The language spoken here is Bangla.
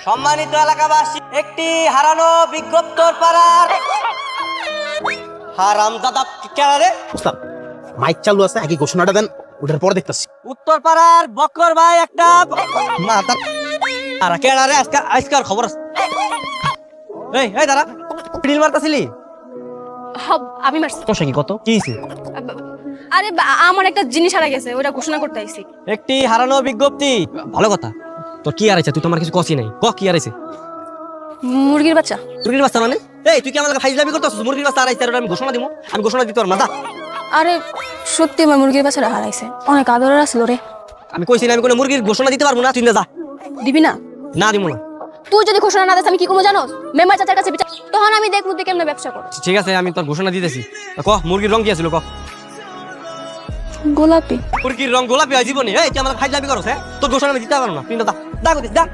সম্মানিত এলাকাবাসী, একটি হারানো বিজ্ঞপ্তর পাড়ার হারাম দাদা কেনারে মাইক চালু আছে, আগে ঘোষণাটা দেন, ওটার পর দেখতেছি। উত্তর পাড়ার বক্কর ভাই একটা মাথা আর কেনারে আজকার খবর আছে। এই এই দাঁড়া, পিডিল মারতাছিলি? আমি মারছি। সমস্যা কি, কত কি হইছে? আরে আমার একটা জিনিস হারা গেছে, ওটা ঘোষণা করতে আইছি। একটি হারানো বিজ্ঞপ্তি। ভালো কথা। তোর কি হারাইছে? তুই তো আমার কিছু কসি নাই। কি হারাইছে? মুরগির বাচ্চা। মুরগির বাচ্চা মানে? এই তুই কি আমার ফাইজলামি করতেছিস? মুরগির বাচ্চা হারাইছে আর আমি ঘোষণা দিব? আমি ঘোষণা দিতে পারবো না, যা। আরে সত্যি আমার মুরগির বাচ্চাটা হারাইছে, অনেক আদরের আসলো রে। আমি কইছি না আমি কোনো মুরগির ঘোষণা দিতে পারবো না, তুই না যা। দিবি না? না দিব না। তুই যদি ঘোষণা না দিস আমি কি করবো জানোস? মেম্বার চাচার কাছে বিচার, তখন আমি দেখবো তুই কেমনে ব্যবসা কর। ঠিক আছে, আমি তোর ঘোষণা দিতেছি। ক মুরগির রং কি আছিল? ক গোলাপি। মুরগির রং গোলাপি হয় জীবনে? এই তুই আমার ফাইজলামি করছ? হ্যাঁ, তোর ঘোষণা আমি দিতে পারবো না, তুই না যা। যা কইছিস, যা।